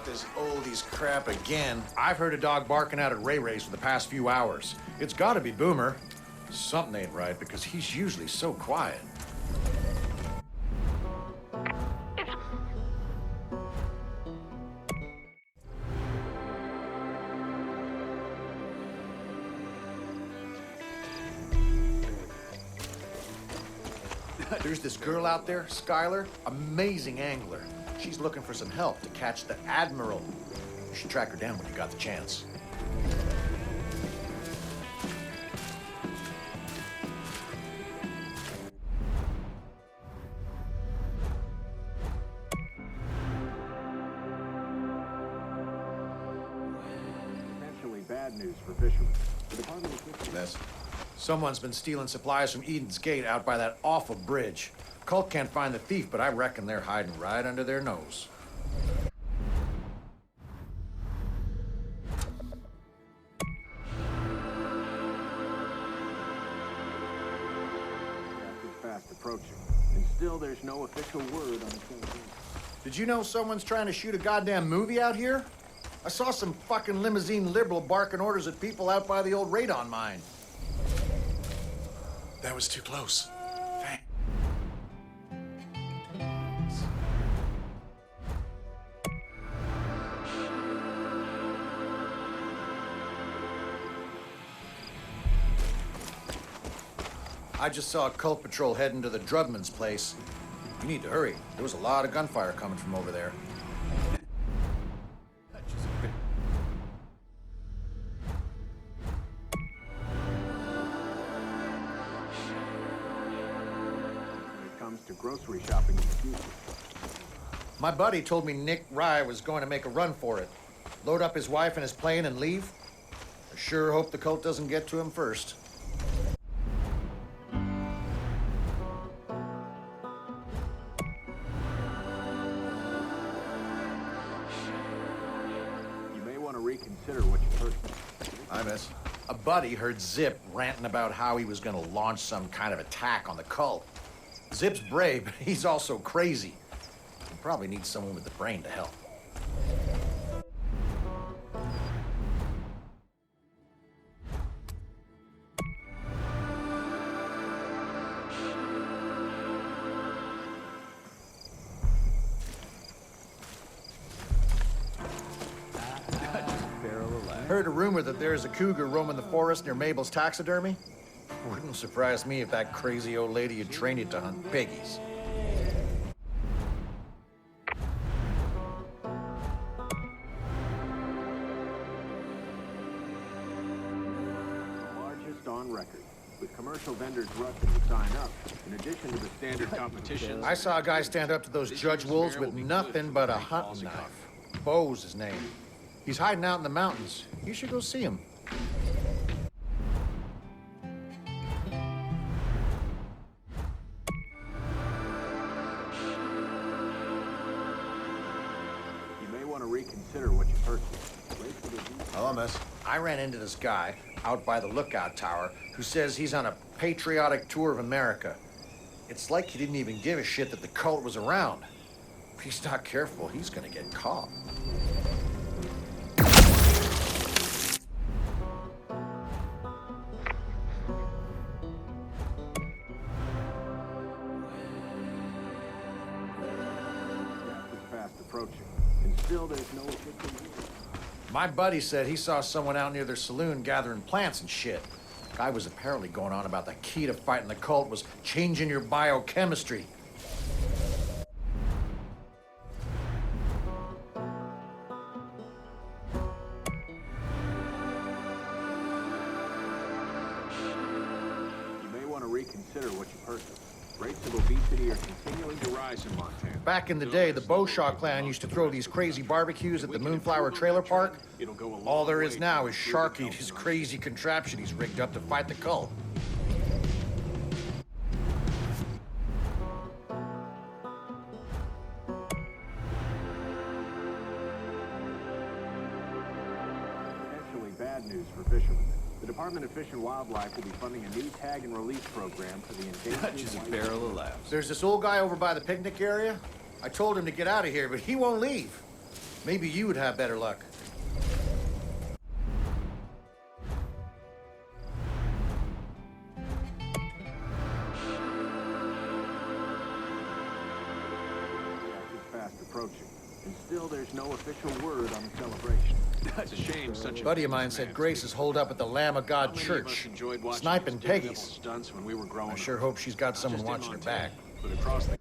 this oldies crap again. I've heard a dog barking out at Ray Ray's for the past few hours. It's gotta be Boomer. Something ain't right because he's usually so quiet. There's this girl out there, Skylar, amazing angler. She's looking for some help to catch the Admiral. You should track her down when you got the chance. Potentially bad news for fishermen. The Department of Fisheries. Mess. Someone's been stealing supplies from Eden's Gate out by that awful bridge. Cult can't find the thief, but I reckon they're hiding right under their nose. Is fast approaching, and still there's no official word on the campaign. Did you know someone's trying to shoot a goddamn movie out here? I saw some fucking limousine liberal barking orders at people out by the old radon mine. That was too close. Thanks. I just saw a cult patrol heading to the Drudman's place. You need to hurry. There was a lot of gunfire coming from over there. When it comes to grocery shopping in the future. My buddy told me Nick Rye was going to make a run for it. Load up his wife in his plane and leave. I sure hope the cult doesn't get to him first. You may want to reconsider what you heard. I miss. A buddy heard Zip ranting about how he was going to launch some kind of attack on the cult. Zip's brave, but he's also crazy. He probably needs someone with the brain to help. Heard a rumor that there's a cougar roaming the forest near Mabel's taxidermy. Wouldn't surprise me if that crazy old lady had trained it to hunt piggies. The largest on record, with commercial vendors rushing to sign up, in addition to the standard competition. I saw a guy stand up to those judge wolves with nothing but a hunting knife. Bo's his name. He's hiding out in the mountains. You should go see him. You may want to reconsider what you've heard. Hello, miss. I ran into this guy out by the lookout tower who says he's on a patriotic tour of America. It's like he didn't even give a shit that the cult was around. If he's not careful, he's gonna get caught. Fast approaching, and still there's no official word. My buddy said he saw someone out near their saloon gathering plants and shit. Guy was apparently going on about the key to fighting the cult was changing your biochemistry. You may want to reconsider what you've heard. Rates of obesity are continuing to rise in Montana. Back in the day, the Beauchamp clan used to throw these crazy barbecues at the Moonflower Trailer Park. All there is now is Sharky, his crazy contraption he's rigged up to fight the cult. Potentially bad news for fishermen. The Department of Fish and Wildlife will be funding a new tag and release program for the endangered Just a white- barrel of laughs. There's this old guy over by the picnic area. I told him to get out of here, but he won't leave. Maybe you would have better luck. Fast approaching. And still there's no official word on the celebration. That's a shame. Such a Buddy of mine said Grace is holed up at the Lamb of God Church, sniping peggies. Stunts when we were growing I sure hope she's got someone watching her back. But across the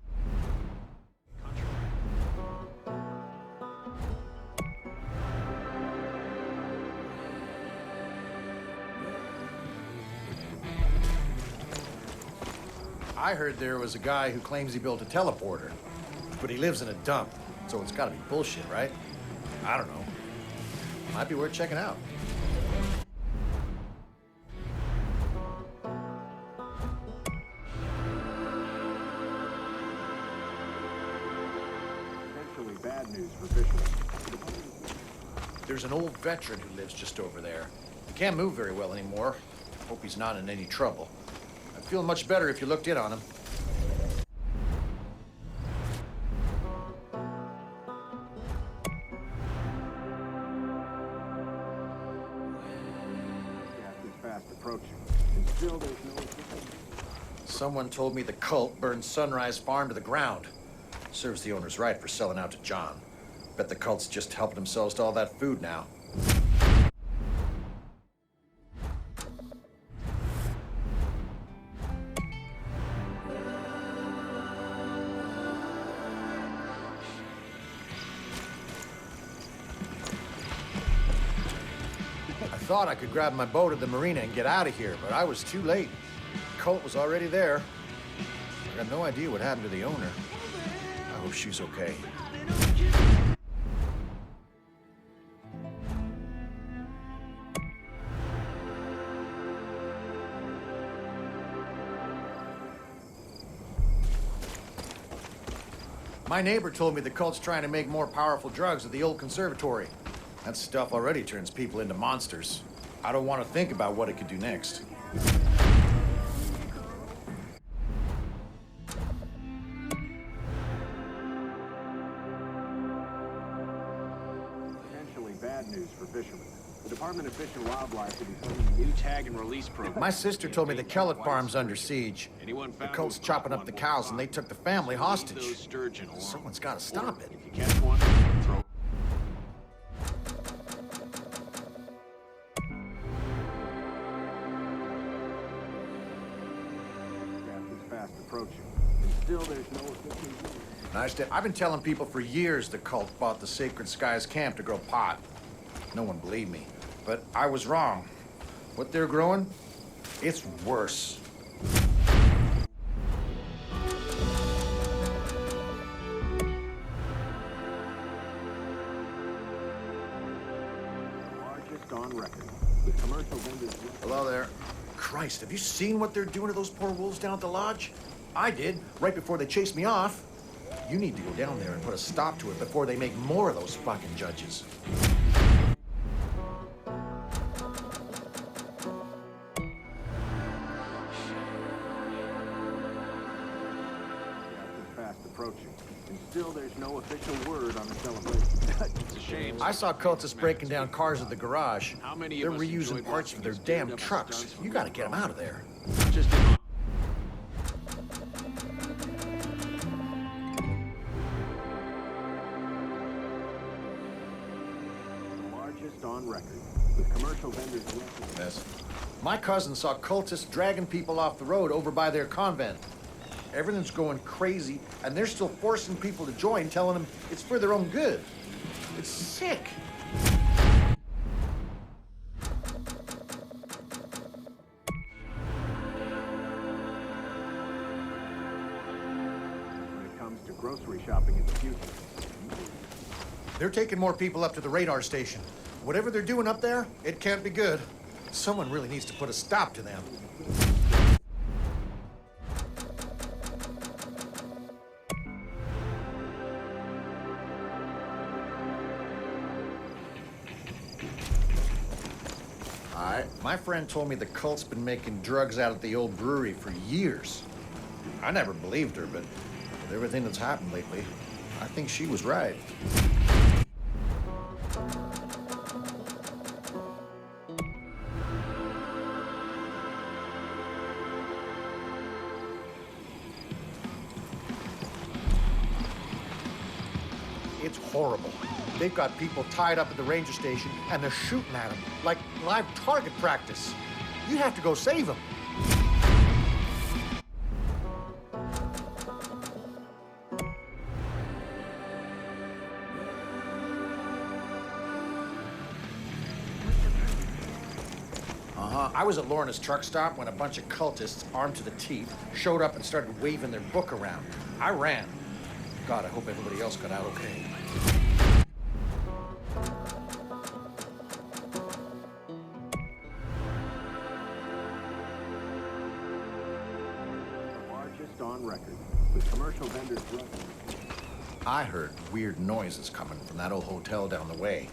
I heard there was a guy who claims he built a teleporter, but he lives in a dump, so it's gotta be bullshit, right? I don't know. Might be worth checking out. Potentially bad news for fishermen. There's an old veteran who lives just over there. He can't move very well anymore. Hope he's not in any trouble. I'd feel much better if you looked in on him. Gas is fast approaching. And still there's no official... Someone told me the cult burned Sunrise Farm to the ground. Serves the owners right for selling out to John. Bet the cult's just helping themselves to all that food now. I thought I could grab my boat at the marina and get out of here, but I was too late. The cult was already there. I got no idea what happened to the owner. I hope she's okay. My neighbor told me the cult's trying to make more powerful drugs at the old conservatory. That stuff already turns people into monsters. I don't want to think about what it could do next. Potentially bad news for fishermen. The Department of Fish and Wildlife will be funding a new tag and release program. My sister told me the Kellett farm's under siege. Anyone The found cult's with chopping up the cows and they took the family Leave those hostage. sturgeon alone. Someone's got to stop it. If you catch one, throw. Gas is fast approaching. And still there's no official word. I've been telling people for years the cult bought the Sacred Skies camp to grow pot. No one believed me, but I was wrong. What they're growing, it's worse. Largest on record. With commercial vendors. Hello there. Christ, have you seen what they're doing to those poor wolves down at the lodge? I did, right before they chased me off. You need to go down there and put a stop to it before they make more of those fucking judges. Gas is fast approaching. And still there's no official word on the celebration. It's a shame. I saw cultists breaking down cars at the garage. How many They're of us reusing enjoyed parts watching of their these damn daredevil trucks. stunts when You we gotta were get them growing out of there. Just in The largest on record. With commercial vendors. Yes. My cousin saw cultists dragging people off the road over by their convent. Everything's going crazy, and they're still forcing people to join, telling them it's for their own good. It's sick. When it comes to grocery shopping in the future. They're taking more people up to the radar station. Whatever they're doing up there, it can't be good. Someone really needs to put a stop to them. My friend told me the cult's been making drugs out at the old brewery for years. I never believed her, but with everything that's happened lately, I think she was right. It's horrible. They've got people tied up at the ranger station, and they're shooting at them like live target practice. You have to go save them. I was at Lorna's truck stop when a bunch of cultists, armed to the teeth, showed up and started waving their book around. I ran. God, I hope everybody else got out okay. The largest on record, with commercial vendors running. I heard weird noises coming from that old hotel down the way.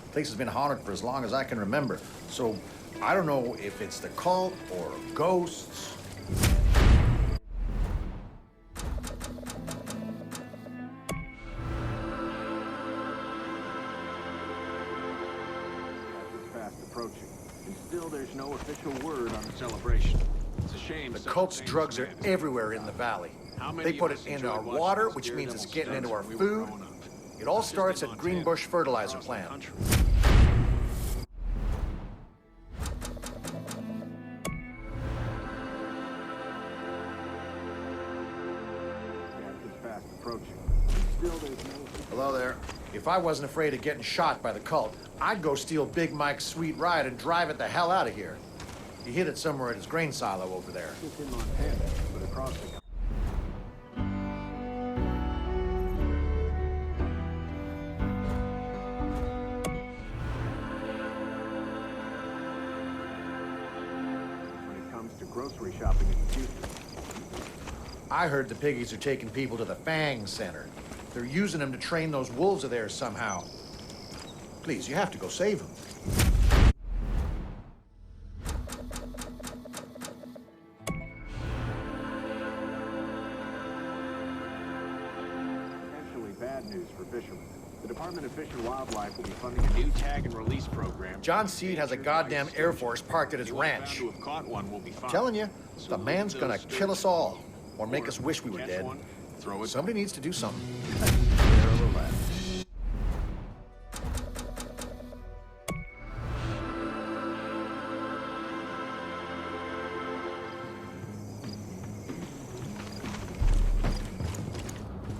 The place has been haunted for as long as I can remember, so I don't know if it's the cult or ghosts. Is fast approaching, and still there's no official word on the Celebration. It's a shame. The some cult's things drugs are manage. everywhere in the valley. How many They of put us it into enjoyed our watching water, those which means it's Daredevil getting into our stunts when we were food. growing up? It all Not just starts in at Montana, Greenbush Fertilizer across the Plant. country. Death is fast approaching, and still there's no. Hello there. If I wasn't afraid of getting shot by the cult, I'd go steal Big Mike's sweet ride and drive it the hell out of here. He hid it somewhere at his grain silo over there. Just in Montana, but across the country. When it comes to grocery shopping in the future, I heard the piggies are taking people to the Fang Center. They're using them to train those wolves of theirs somehow. Please, you have to go save them. potentially bad news for fishermen. The Department of Fish and Wildlife will be funding a new tag and release program. John Seed has a goddamn Air Force parked at his ranch. Found to have caught one will be fine. Telling you, So the man's those gonna kill us all, or make or us wish we were catch dead. one, throw it. Somebody needs to do something.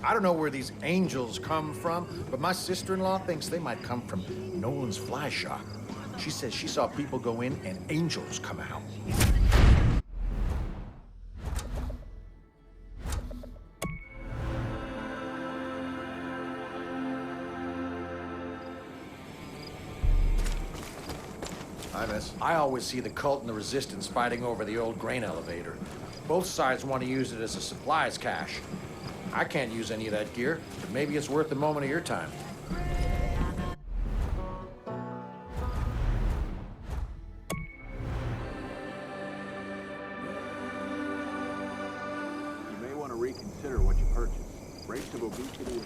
I don't know where these angels come from, but my sister-in-law thinks they might come from Nolan's fly shop. She says she saw people go in and angels come out. Hi, miss. I always see the cult and the resistance fighting over the old grain elevator. Both sides want to use it as a supplies cache. I can't use any of that gear, but maybe it's worth a moment of your time. You may want to reconsider what you purchased. Rates of obesity.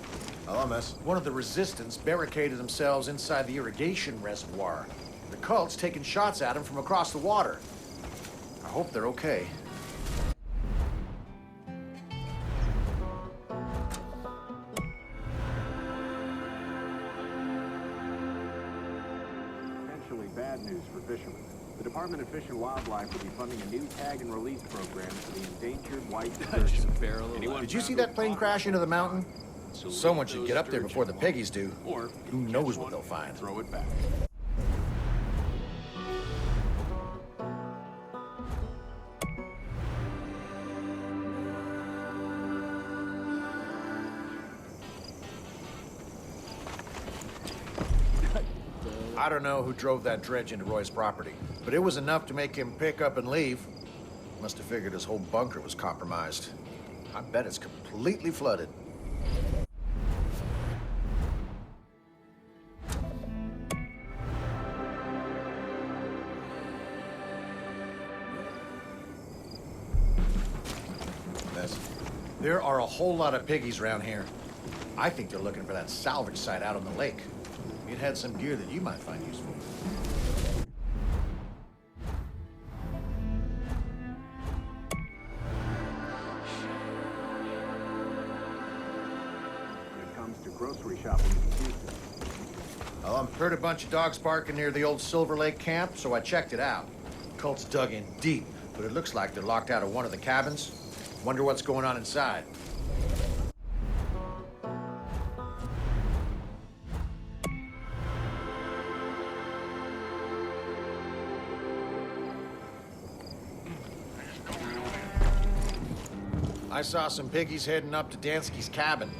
Hello, miss. One of the resistance barricaded themselves inside the irrigation reservoir. The cult's taking shots at them from across the water. I hope they're okay. Potentially bad news for fishermen. The Department of Fish and Wildlife will be funding a new tag and release program for the endangered white sturgeon. Anyone Did you found see to that have plane caught crash one into the will be mountain? fine. So Someone leave should those get up there sturgeon before the alone. piggies do. Or if Who you knows catch what one, they'll find. Throw it back. I don't know who drove that dredge into Roy's property, but it was enough to make him pick up and leave. Must have figured his whole bunker was compromised. I bet it's completely flooded. Miss. There are a whole lot of piggies around here. I think they're looking for that salvage site out on the lake. It had some gear that you might find useful. When it comes to to grocery shopping in Houston. Heard a bunch of dogs barking near the old Silver Lake camp, so I checked it out. Cult's dug in deep, but it looks like they're locked out of one of the cabins. Wonder what's going on inside. I saw some piggies heading up to Dansky's cabin.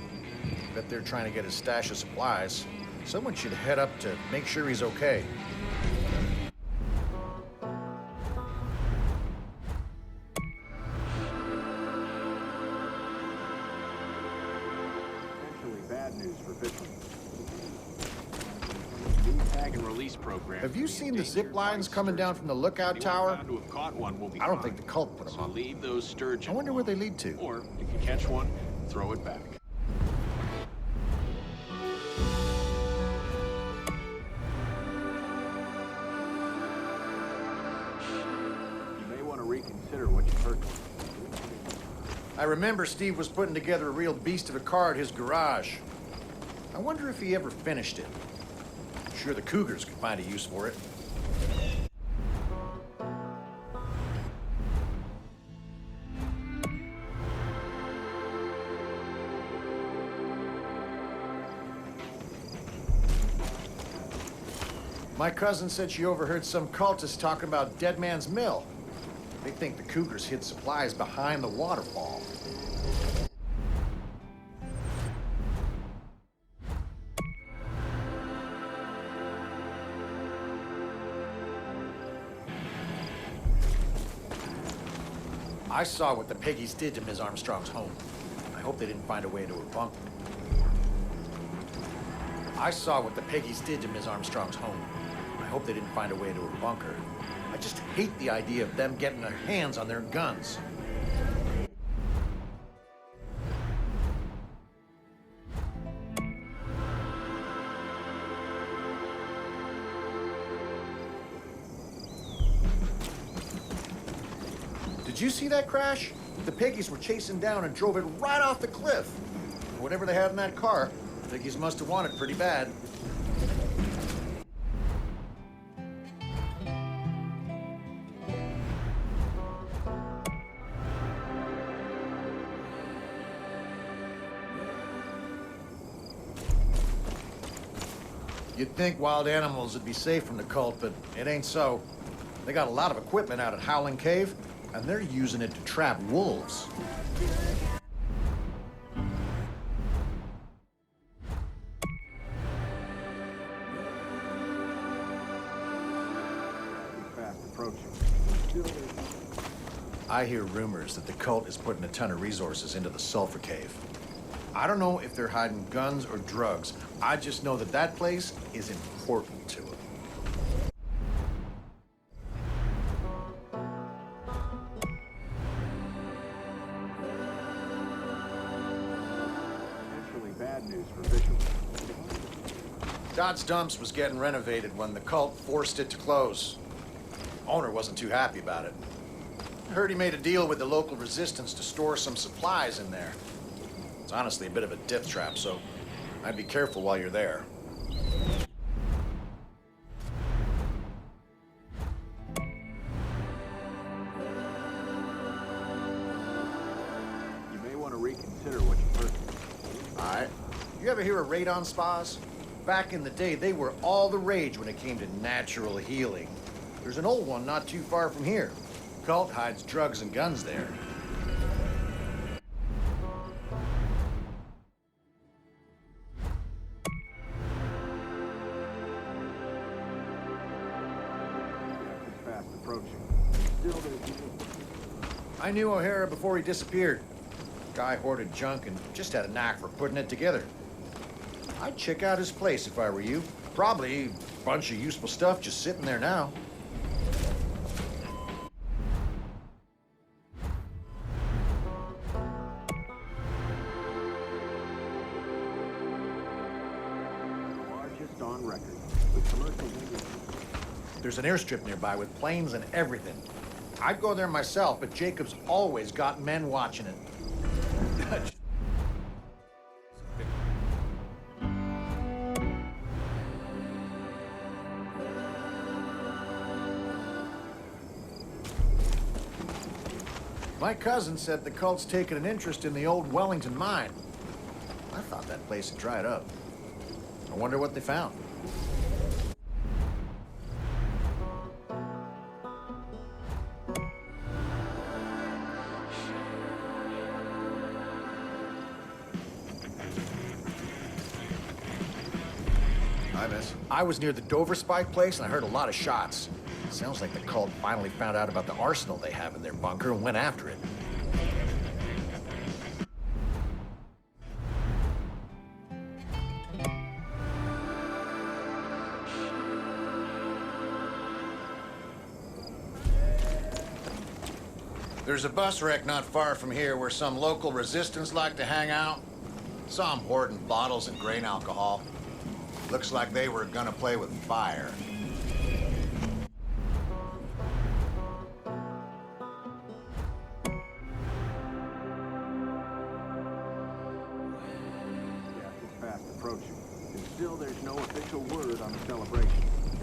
Bet they're trying to get his stash of supplies. Someone should head up to make sure he's okay. Potentially bad news for fishermen. New tag and release program. Have you for the seen the zip endangered lines white coming down sturgeon. from the lookout Anyone tower? found to have caught one will be I don't fine. think the cult put them So up. leave those sturgeon. I wonder where they alone. lead to. Or if you catch one, throw it back. You may want to reconsider what you purchased. I remember Steve was putting together a real beast of a car at his garage. I wonder if he ever finished it. I'm sure the Cougars could find a use for it. My cousin said she overheard some cultists talking about Dead Man's Mill. They think the Cougars hid supplies behind the waterfall. I saw what the piggies did to Ms. Armstrong's home. I hope they didn't find a way into her bunker. I saw what the piggies did to Ms. Armstrong's home. I hope they didn't find a way to her bunker. I just hate the idea of them getting their hands on their guns. Did you see that crash? The piggies were chasing down and drove it right off the cliff. Whatever they had in that car, the piggies must have wanted pretty bad. You'd think wild animals would be safe from the cult, but it ain't so. They got a lot of equipment out at Howling Cave, and they're using it to trap wolves. Fast approaching. I hear rumors that the cult is putting a ton of resources into the Sulfur Cave. I don't know if they're hiding guns or drugs. I just know that that place is important to them. Potentially bad news for fishermen. Dod's Dumps was getting renovated when the cult forced it to close. Owner wasn't too happy about it. I heard he made a deal with the local resistance to store some supplies in there. It's honestly a bit of a death trap, so I'd be careful while you're there. You may want to reconsider what you purchased. Alright. You ever hear of radon spas? Back in the day, they were all the rage when it came to natural healing. There's an old one not too far from here. Cult hides drugs and guns there. It's fast approaching. Still there's... I knew O'Hara before he disappeared. Guy hoarded junk and just had a knack for putting it together. I'd check out his place if I were you. Probably a bunch of useful stuff just sitting there now. largest on record. With commercial windows. There's an airstrip nearby with planes and everything. I'd go there myself, but Jacob's always got men watching it. My cousin said the cult's taken an interest in the old Wellington mine. I thought that place had dried up. I wonder what they found. Hi, miss. I was near the Dover Spike place and I heard a lot of shots. Sounds like the cult finally found out about the arsenal they have in their bunker and went after it. There's a bus wreck not far from here where some local resistance like to hang out. Saw them hoarding bottles and grain alcohol. Looks like they were gonna play with fire. Death is fast approaching. And still there's no official word on the celebration.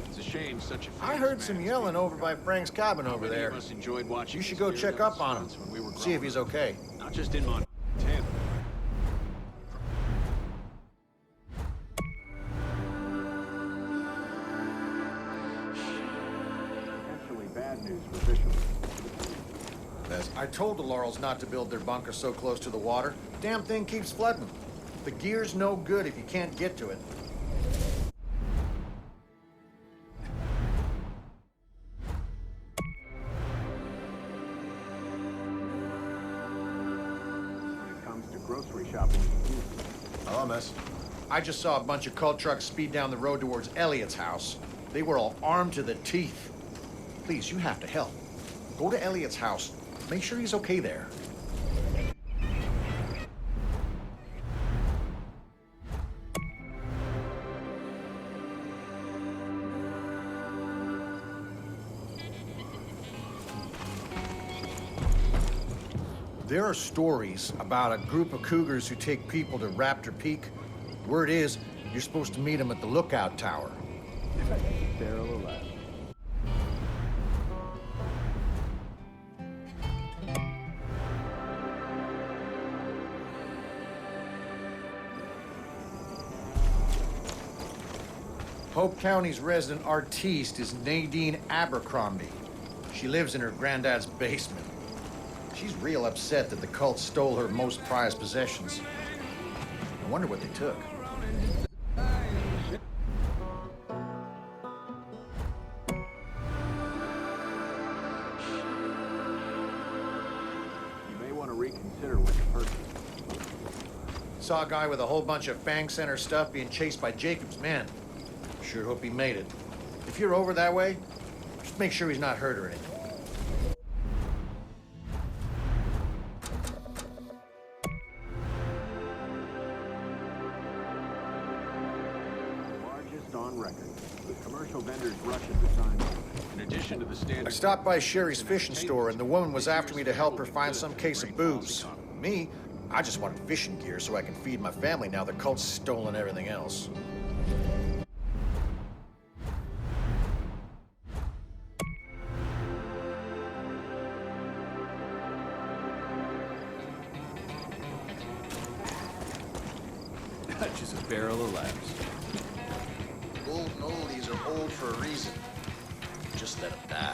It's a shame such a I heard some yelling over by Frank's cabin over there. Us enjoyed watching You should his go beard check on up on him. stunts when we were See if growing he's up. okay. Not just in Montana. Potentially bad news for fishermen. Miss. I told the Laurels not to build their bunker so close to the water. Damn thing keeps flooding. The gear's no good if you can't get to it. When it comes to grocery shopping in Houston, Hello, miss. I just saw a bunch of cult trucks speed down the road towards Elliot's house. They were all armed to the teeth. Please, you have to help. Go to Elliot's house. Make sure he's okay there. There are stories about a group of cougars who take people to Raptor Peak. Word is, you're supposed to meet them at the lookout tower. barrel of laughs. Hope County's resident artiste is Nadine Abercrombie. She lives in her granddad's basement. She's real upset that the cult stole her most prized possessions. I wonder what they took. You may want to reconsider what you purchased. Saw a guy with a whole bunch of Fang Center stuff being chased by Jacob's men. Sure hope he made it. If you're over that way, just make sure he's not hurt or anything. Largest on record, with commercial vendors rushing to sign up. In addition to the standard... I stopped by Sherry's fishing store, and the woman was after me to help her find some case of booze. Me, I just wanted fishing gear so I can feed my family now the cult's stolen everything else. Just a barrel of laughs. Golden oldies are old for a reason. Just let them die.